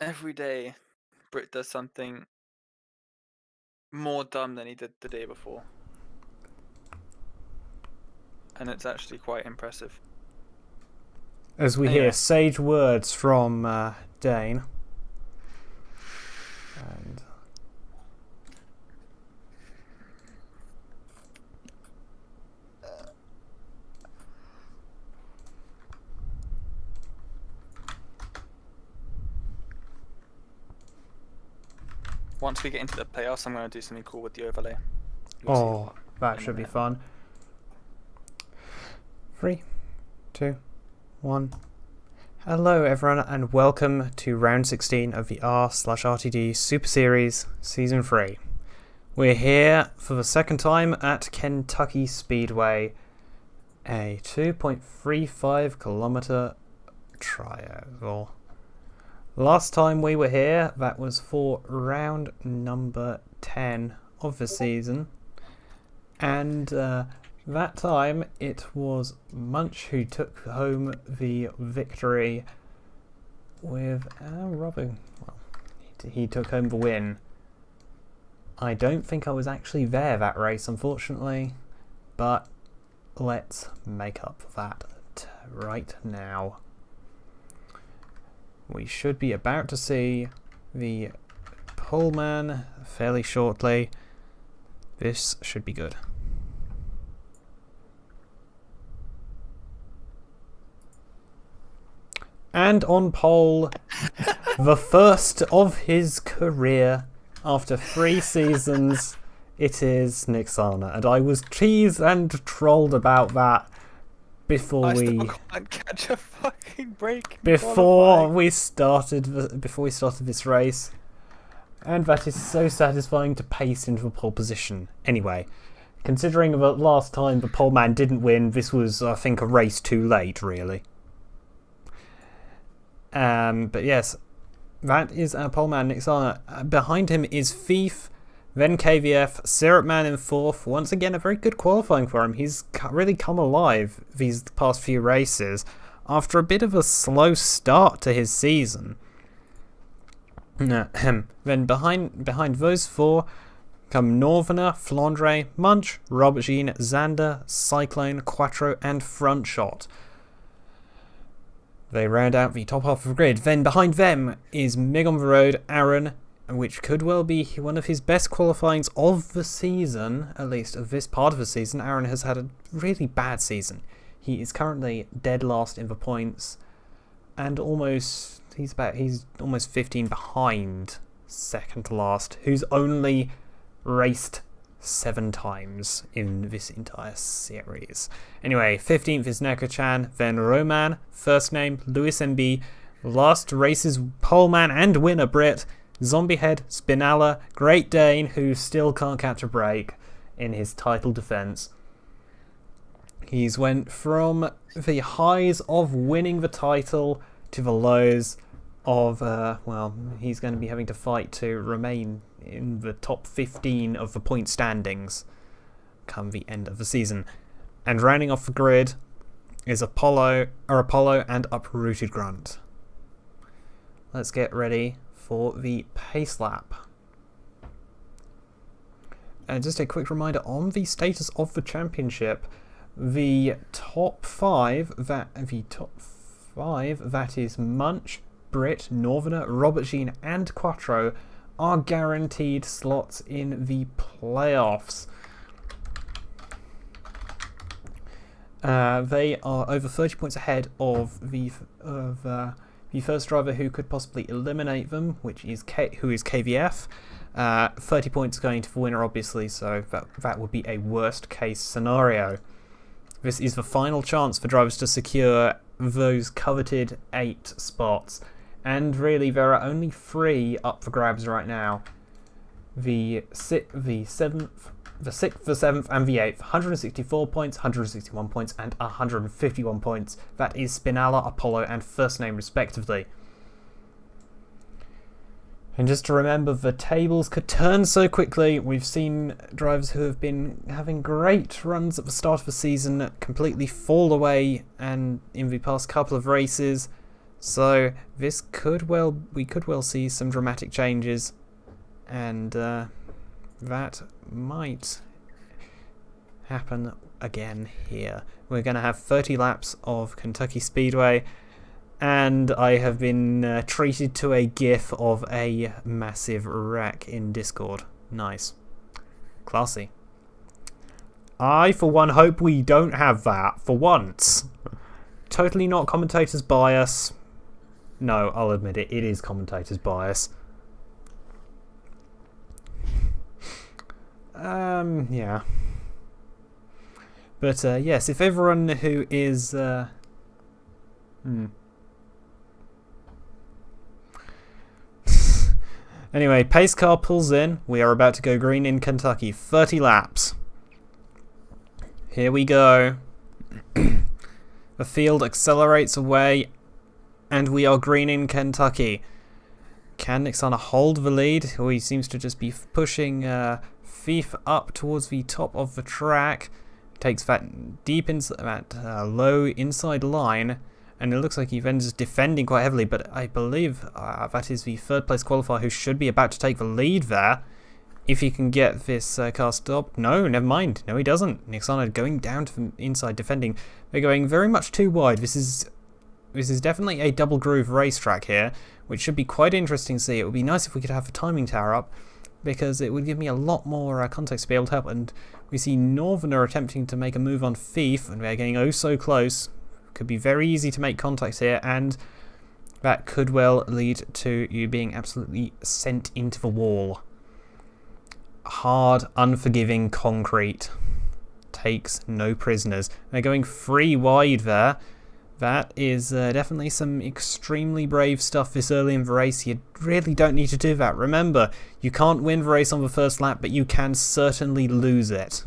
every day Brit does something more dumb than he did the day before. And it's actually quite impressive. As we hear Anyway. sage words from Dane. And Once we get into the playoffs, I'm going to do something cool with the overlay. that should be fun. 3, 2, 1. Hello everyone and welcome to round 16 of the R/RTD Super Series Season 3. We're here for the second time at Kentucky Speedway, a 2.35 kilometer trial. Last time we were here, that was for round number 10 of the season, and that time it was Munch who took home the victory with Robin. Well, he took home the win. I don't think I was actually there that race, unfortunately, but let's make up for that right now. We should be about to see the poleman fairly shortly. This should be good. And on pole, the first of his career after 3 seasons, it is Nyxana. And I was teased and trolled about that before I we still can't catch a fucking break. before we started this race, and that is so satisfying to pace into a pole position. Anyway, considering that last time the pole man didn't win, this was, I think, a race too late, really. But yes, that is our pole man Nyxana. Behind him is Thief, then KVF, Syrup Man in 4th. Once again, a very good qualifying for him. He's really come alive these past few races after a bit of a slow start to his season. Then behind those 4 come Northerner, Flandre, Munch, Robertine, Xander, Cyclone, Quattro, and Front Shot. They round out the top half of the grid. Then behind them is Mig on the road, Aaron, which could well be one of his best qualifyings of the season, at least of this part of the season. Aaron has had a really bad season. He is currently dead last in the points, and he's almost 15 behind second to last, who's only raced 7 times in this entire series. Anyway, 15th is Neko-chan, then Roman, first name Lewis MB, last race's poleman and winner Brit, Zombiehead, Spinella, Great Dane, who still can't catch a break in his title defense. He's went from the highs of winning the title to the lows of, he's going to be having to fight to remain in the top 15 of the point standings come the end of the season. And rounding off the grid is Apollo and Uprooted Grunt. Let's get ready for the pace lap. And just a quick reminder on the status of the championship. The top 5 that is Munch, Brit, Northerner, Robertine, and Quattro are guaranteed slots in the playoffs. They are over 30 points ahead of the first driver who could possibly eliminate them, who is KVF. 30 points going to the winner, obviously, so that would be a worst case scenario. This is the final chance for drivers to secure those coveted 8 spots, and really there are only 3 up for grabs right now. The 7th, the 6th, the 7th, and the 8th. 164 points, 161 points, and 151 points. That is Spinella, Apollo, and first name respectively. And just to remember, the tables could turn so quickly. We've seen drivers who have been having great runs at the start of the season completely fall away and in the past couple of races. So we could well see some dramatic changes, and that might happen again here. We're going to have 30 laps of Kentucky Speedway, and I have been treated to a gif of a massive wreck in Discord. Nice. Classy. I, for one, hope we don't have that for once. Totally not commentator's bias. No, I'll admit it. It is commentator's bias. Yeah. But, yes, if everyone who is... Anyway, pace car pulls in. We are about to go green in Kentucky. 30 laps. Here we go. The field accelerates away, and we are green in Kentucky. Can Nyxana hold the lead? Oh, he seems to just be pushing Thief up towards the top of the track. Takes that deep inside, that low inside line, and it looks like Evan's defending quite heavily, but I believe that is the third place qualifier who should be about to take the lead there. If he can get this car stopped. No, never mind. No, he doesn't. Nyxana going down to the inside defending. They're going very much too wide. This is definitely a double groove racetrack here, which should be quite interesting to see. It would be nice if we could have the timing tower up, because it would give me a lot more context to be able to help. And we see Northerner attempting to make a move on Thief, and we're getting oh so close. Could be very easy to make contact here, and that could well lead to you being absolutely sent into the wall. Hard, unforgiving concrete takes no prisoners. They're going 3 wide there. That is definitely some extremely brave stuff this early in the race. You really don't need to do that. Remember, you can't win the race on the first lap, but you can certainly lose it.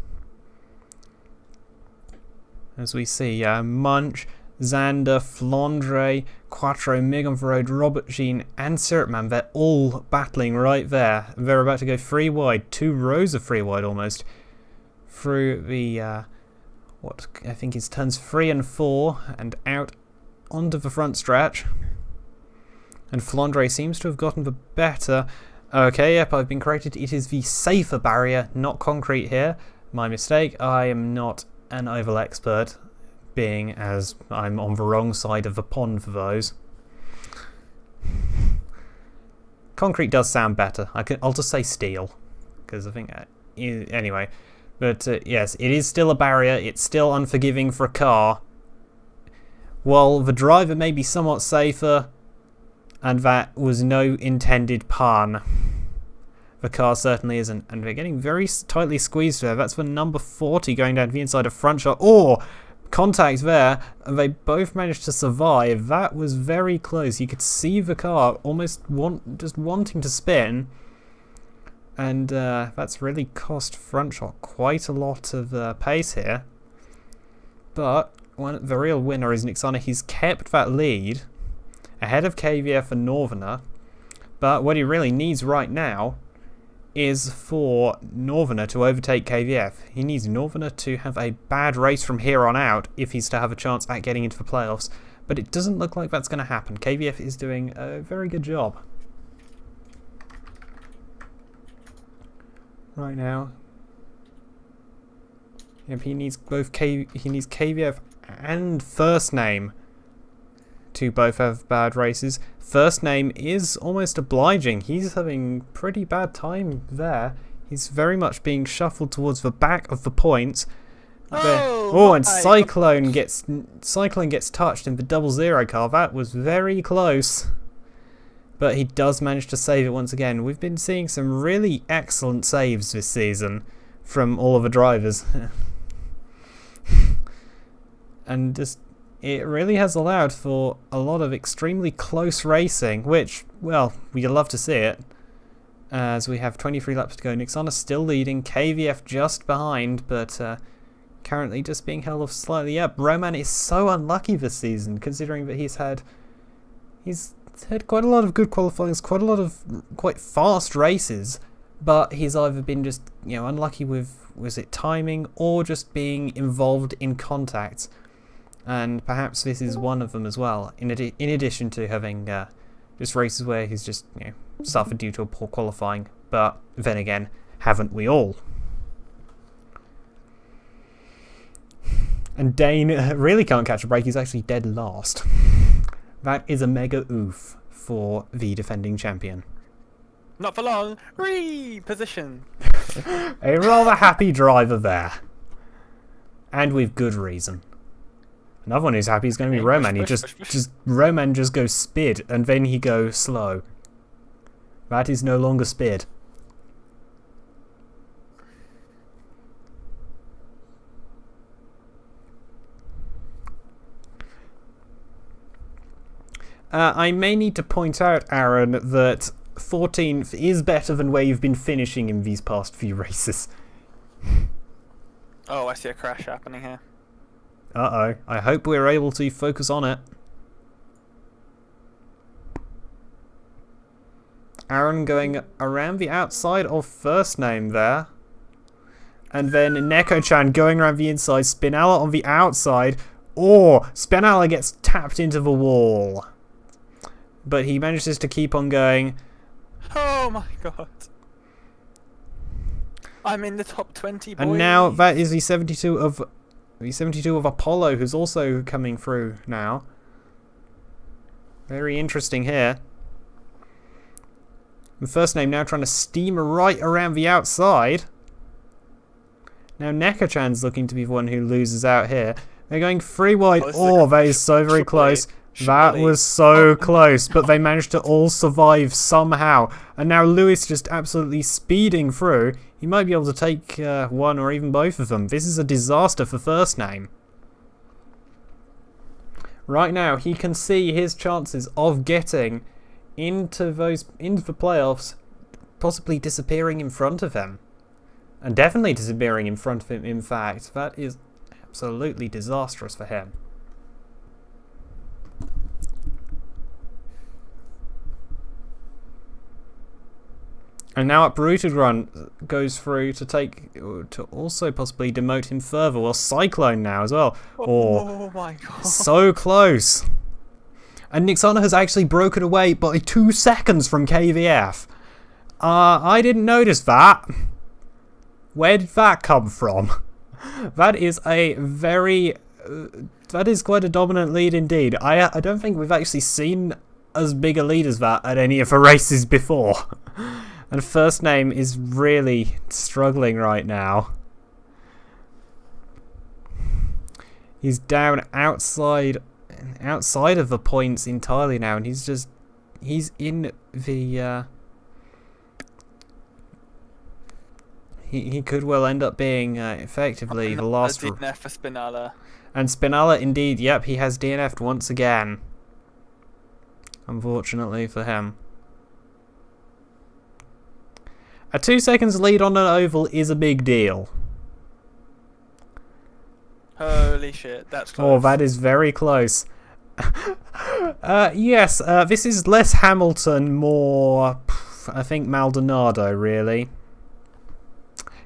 As we see, Munch, Xander, Flandre, Quattro, Mig on the road, Robert Jean, and Sirtman, they're all battling right there. They're about to go 3 wide, 2 rows of 3 wide almost, through the, what I think is turns 3 and 4, and out onto the front stretch. And Flandre seems to have gotten the better. Okay, yep, I've been corrected. It is the safer barrier, not concrete here. My mistake. I am not an oval expert, being as I'm on the wrong side of the pond for those. Concrete does sound better. I'll just say steel, because I think anyway. But yes, it is still a barrier. It's still unforgiving for a car. While the driver may be somewhat safer, and that was no intended pun, the car certainly isn't. And they're getting very tightly squeezed there. That's for number 40 going down to the inside of front shot. Oh! Contact there, and they both managed to survive. That was very close. You could see the car almost just wanting to spin, and that's really cost front shot quite a lot of pace here. But the real winner is Nyxana. He's kept that lead ahead of KVF and Northerner, but what he really needs right now is for Northerner to overtake KVF. He needs Northerner to have a bad race from here on out if he's to have a chance at getting into the playoffs, but it doesn't look like that's going to happen. KVF is doing a very good job right now. Yep, he needs KVF and First Name to both have bad races. First Name is almost obliging. He's having pretty bad time there. He's very much being shuffled towards the back of the points. And Cyclone gets touched in the 00 car. That was very close. But he does manage to save it once again. We've been seeing some really excellent saves this season from all of the drivers. And just it really has allowed for a lot of extremely close racing, which, well, we'd love to see it. As we have 23 laps to go. Nyxana still leading, KVF just behind, but currently just being held off slightly up. Roman is so unlucky this season, considering that he's had quite a lot of good qualifyings, quite a lot of quite fast races, but he's either been just, unlucky with, was it timing, or just being involved in contacts. And perhaps this is one of them as well, in addition to having just races where he's just, suffered due to a poor qualifying. But then again, haven't we all? And Dane really can't catch a break, he's actually dead last. That is a mega oof for the defending champion. Not for long. Reposition. A rather happy driver there. And with good reason. Another one who's happy is going to be Roman. Roman just goes speed, and then he goes slow. That is no longer speed. I may need to point out, Aaron, that 14th is better than where you've been finishing in these past few races. Oh, I see a crash happening here. Uh-oh. I hope we're able to focus on it. Aaron going around the outside of first name there. And then Neko-chan going around the inside. Spinella on the outside. Or Spinella gets tapped into the wall. But he manages to keep on going. Oh my god. I'm in the top 20, boys. And now that is the 72 of Apollo, who's also coming through now. Very interesting here. The first name now trying to steam right around the outside. Now Neko-chan's looking to be the one who loses out here. They're going 3 wide. Oh, that is so very close. That was so close, but they managed to all survive somehow. And now Lewis just absolutely speeding through. He might be able to take one or even both of them. This is a disaster for first name. Right now, he can see his chances of getting into the playoffs, possibly disappearing in front of him. And definitely disappearing in front of him, in fact. That is absolutely disastrous for him. And now Uprooted Run goes through to also possibly demote him further. Well, Cyclone now as well. Oh my god. So close. And Nyxana has actually broken away by 2 seconds from KVF. I didn't notice that. Where did that come from? That is a very... that is quite a dominant lead indeed. I don't think we've actually seen as big a lead as that at any of the races before. And first name is really struggling right now. He's down outside of the points entirely now, and he's in the he could well end up being effectively the last. DNF for Spinella. And Spinella, indeed, yep, he has DNF'd once again. Unfortunately for him. A 2 seconds lead on an oval is a big deal. Holy shit, that's close. Oh, that is very close. Yes, this is less Hamilton, more, I think, Maldonado, really.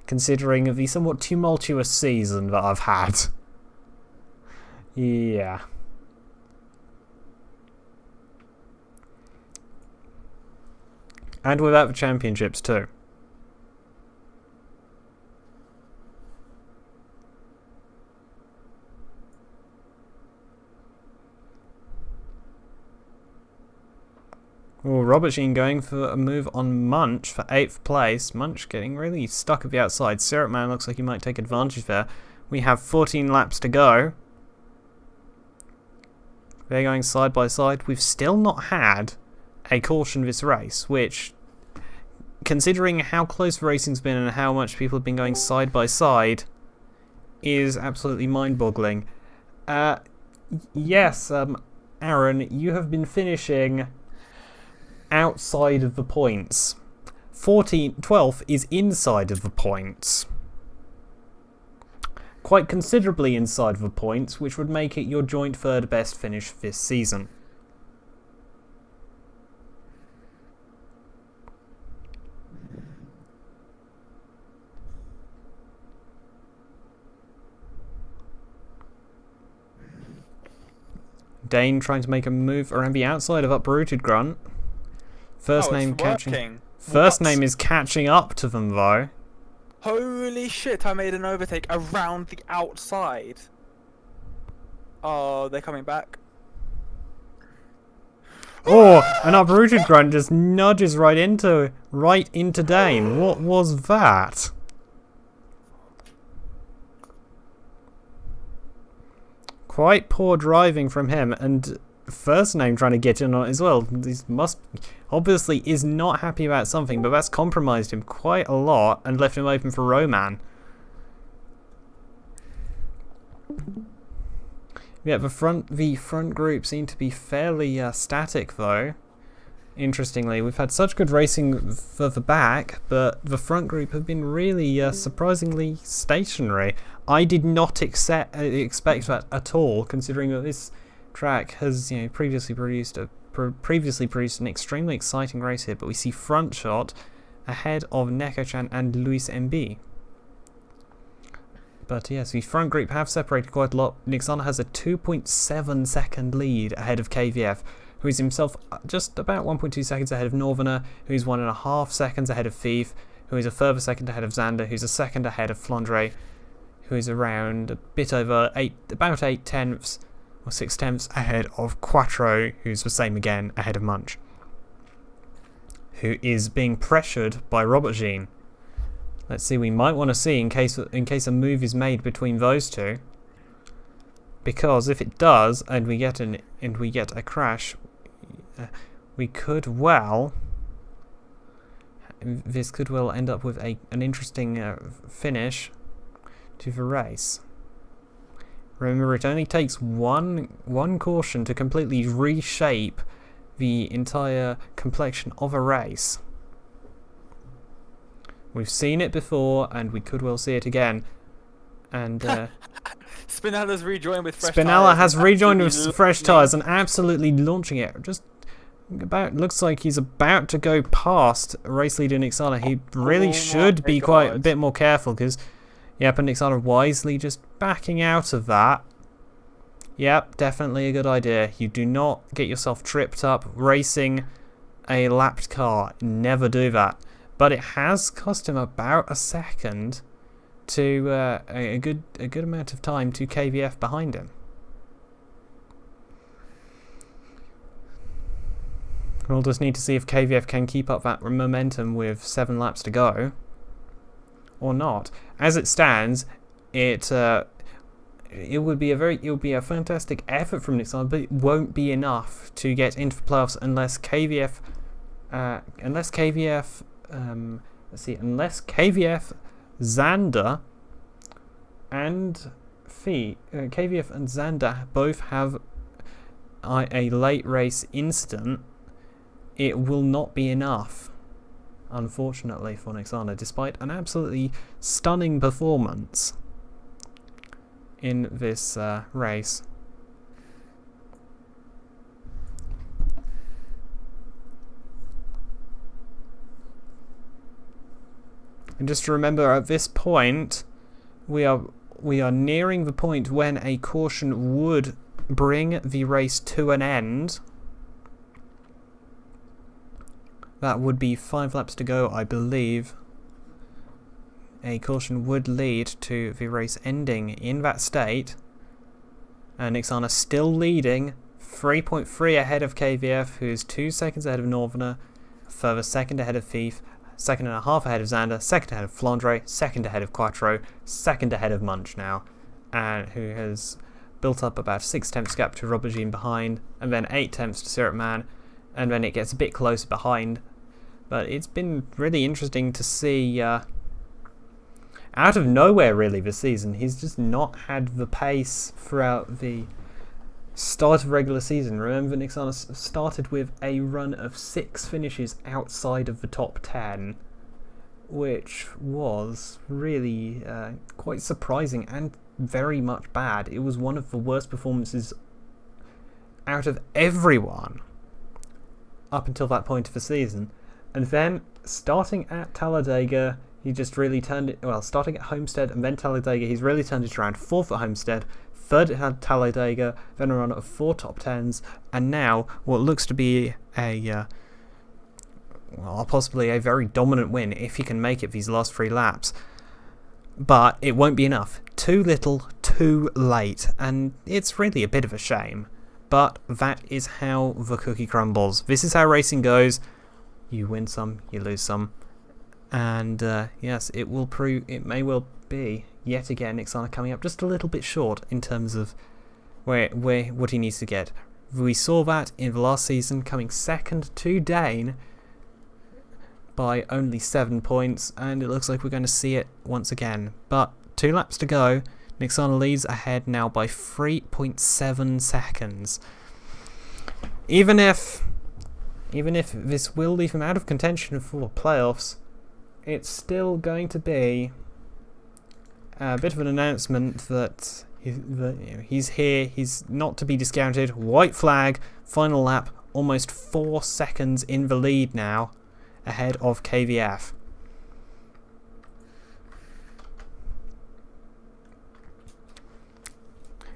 Considering the somewhat tumultuous season that I've had. Yeah. And without the championships, too. Oh, Robert Sheen going for a move on Munch for 8th place. Munch getting really stuck at the outside. Syrup Man looks like he might take advantage there. We have 14 laps to go. They're going side by side. We've still not had a caution this race, which, considering how close the racing's been and how much people have been going side by side, is absolutely mind-boggling. Yes, Aaron, you have been finishing outside of the points. 12th is inside of the points. Quite considerably inside of the points, which would make it your joint 3rd best finish this season. Dane trying to make a move around the outside of Uprooted Grunt. First name catching. Working. First What? name is catching up to them though. Holy shit! I made an overtake around the outside. Oh, they're coming back. Oh, an Uprooted Grunt just nudges right into Dane. What was that? Quite poor driving from him, and first name trying to get in on it as well. He obviously is not happy about something, but that's compromised him quite a lot and left him open for Roman. Yeah, the front group seem to be fairly static though. Interestingly, we've had such good racing further back, but the front group have been really surprisingly stationary. I did not expect that at all, considering that this track has previously produced an extremely exciting race here. But we see front shot ahead of Neko-chan and Luis MB. But yes, the front group have separated quite a lot. Nyxana has a 2.7 second lead ahead of KVF, who is himself just about 1.2 seconds ahead of Northerner, who's 1.5 seconds ahead of Thief, who is a further second ahead of Xander, who's a second ahead of Flandre, who is around a bit over about 8 tenths or 6 tenths ahead of Quattro, who's the same again ahead of Munch, who is being pressured by Robert Jean. Let's see, we might want to see in case a move is made between those two, because if it does and we get a crash, we could this could well end up with an interesting finish to the race. Remember, it only takes one caution to completely reshape the entire complexion of a race. We've seen it before, and we could well see it again. And Spinnella's rejoined with fresh Spinella tires. has rejoined with fresh tyres and absolutely launching it. Looks like he's about to go past race leader Nyxana. He really should be quite a bit more careful, because yep, and Nyxana wisely just backing out of that. Yep, definitely a good idea. You do not get yourself tripped up racing a lapped car. Never do that. But it has cost him about a second to a good amount of time to KVF behind him. We'll just need to see if KVF can keep up that momentum with 7 laps to go, or not. As it stands, it would be a fantastic effort from Nyxana, but it won't be enough to get into the playoffs unless KVF Xander and KVF and Xander both have a late race incident. It will not be enough, unfortunately, for Nyxana, despite an absolutely stunning performance in this race. And just to remember, at this point, we are nearing the point when a caution would bring the race to an end. That would be 5 laps to go, I believe. A caution would lead to the race ending in that state. And Nyxana still leading, 3.3 ahead of KVF, who is 2 seconds ahead of Northerner, a further second ahead of Thief, 2.5 ahead of Xander, second ahead of Flandre, second ahead of Quattro, second ahead of Munch now, and who has built up about 6 tenths gap to Robert Jean behind, and then 8 tenths to Syrup Man, and then it gets a bit closer behind. But it's been really interesting to see, out of nowhere really this season, he's just not had the pace throughout the start of regular season. Remember, Nyxana started with a run of 6 finishes outside of the top 10, which was really quite surprising and very much bad. It was one of the worst performances out of everyone up until that point of the season. And then, starting at Talladega, he just really turned it... Well, starting at Homestead and then Talladega, he's really turned it around. 4th at Homestead, third had Talladega, then a run of 4 top 10s, and now what looks to be possibly a very dominant win if he can make it these last 3 laps. But it won't be enough. Too little, too late, and it's really a bit of a shame. But that is how the cookie crumbles. This is how racing goes. You win some, you lose some. And yes, it may well be, yet again, Nyxana coming up just a little bit short in terms of what he needs to get. We saw that in the last season, coming second to Dane by only 7 points, and it looks like we're going to see it once again. But 2 laps to go. Nyxana leads ahead now by 3.7 seconds. Even if this will leave him out of contention for playoffs, it's still going to be a bit of an announcement that he's here, he's not to be discounted. White flag, final lap, almost 4 seconds in the lead now, ahead of KVF.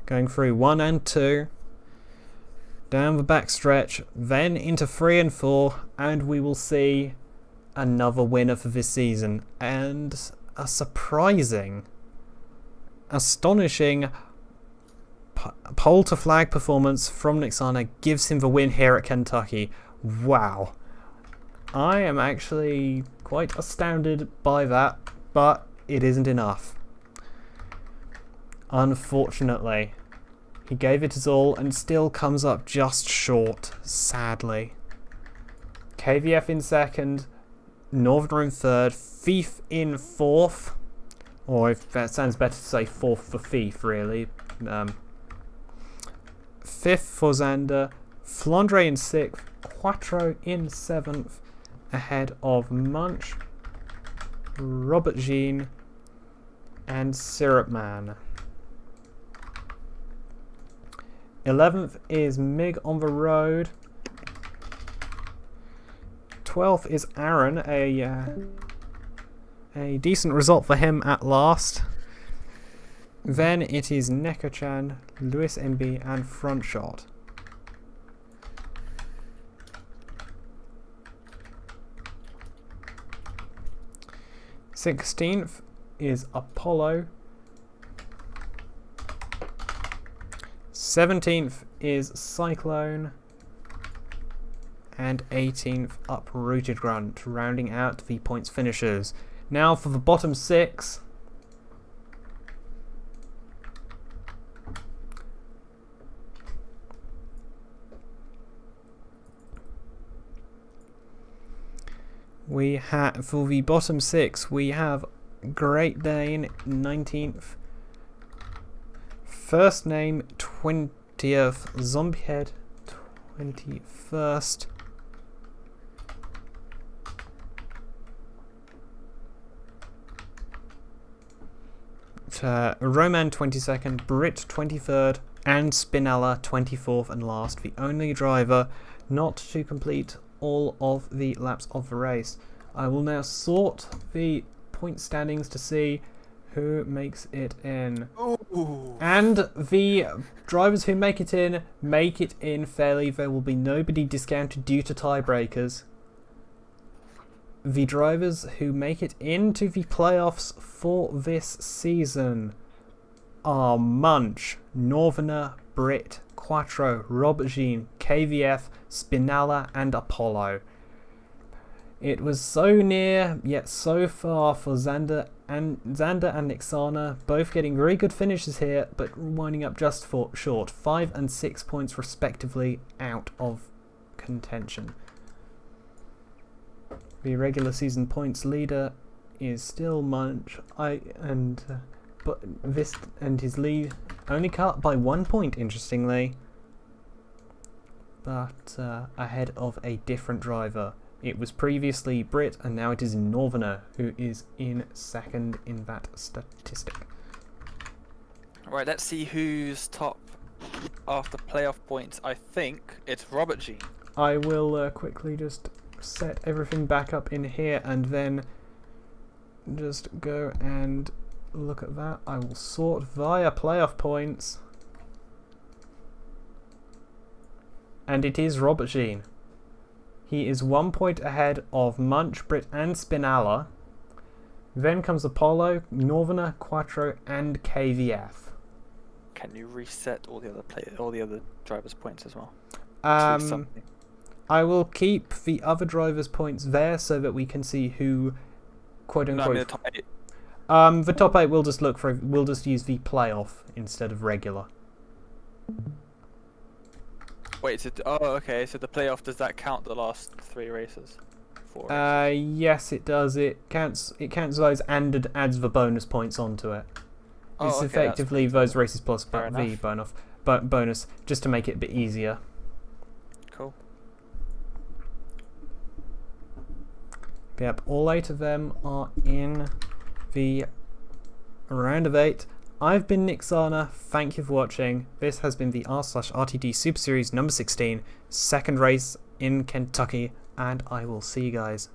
Going through 1 and 2, down the back stretch, then into 3 and 4, and we will see another winner for this season, and a surprising, astonishing pole to flag performance from Nyxana gives him the win here at Kentucky. Wow. I am actually quite astounded by that, but it isn't enough. Unfortunately, he gave it his all and still comes up just short, sadly. KVF in second, Northerner in third, Thief in fourth, or if that sounds better to say fourth for Thief, really. Fifth for Xander, Flandre in sixth, Quattro in seventh, ahead of Munch, Robert Jean, and Syrup Man. 11th is Mig on the road. 12th is Aaron, a decent result for him at last. Then it is Neko-chan, Lewis MB, and Front Shot. Sixteenth is Apollo. 17th is Cyclone. And 18th, Uprooted Grunt, rounding out the points finishers. Now for the bottom 6. For the bottom 6, we have Great Dane 19th, First Name 20th, Zombiehead 21st, Roman 22nd, Brit 23rd, and Spinella 24th and last, the only driver not to complete all of the laps of the race. I will now sort the point standings to see who makes it in. Ooh. And the drivers who make it in fairly. There will be nobody discounted due to tiebreakers. The drivers who make it into the playoffs for this season are Munch, Northerner, Brit, Quattro, Robert Jean, KVF, Spinella, and Apollo. It was so near, yet so far for Xander and Nyxana, both getting very good finishes here, but winding up just short, 5 and 6 points respectively out of contention. The regular season points leader is still Munch, and his lead only cut by 1 point, interestingly, but ahead of a different driver. It was previously Brit, and now it is Northerner who is in second in that statistic. Right, let's see who's top after playoff points. I think it's Robert Jean. I will quickly just set everything back up in here and then just go and look at that. I will sort via playoff points. And it is Robert Jean. He is 1 point ahead of Munch, Britt, and Spinalla. Then comes Apollo, Northerner, Quattro, and KVF. Can you reset all the other drivers' points as well? I will keep the other drivers' points there so that we can see who, quote unquote. No, I mean the top 8. The top 8 we'll just look for. We'll just use the playoff instead of regular. Wait, okay. So the playoff, does that count the last 3 races? 4 races? Yes, it does. It counts those and adds the bonus points onto it. It's okay, effectively those races plus Fair the bonus, just to make it a bit easier. Cool. Yep, all 8 of them are in the round of 8. I've been Nyxana. Thank you for watching. This has been the r/RTD Super Series number 16, second race in Kentucky, and I will see you guys.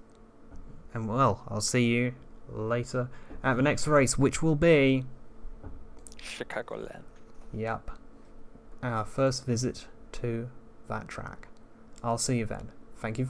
And well, I'll see you later at the next race, which will be Chicagoland. Yep, our first visit to that track. I'll see you then. Thank you for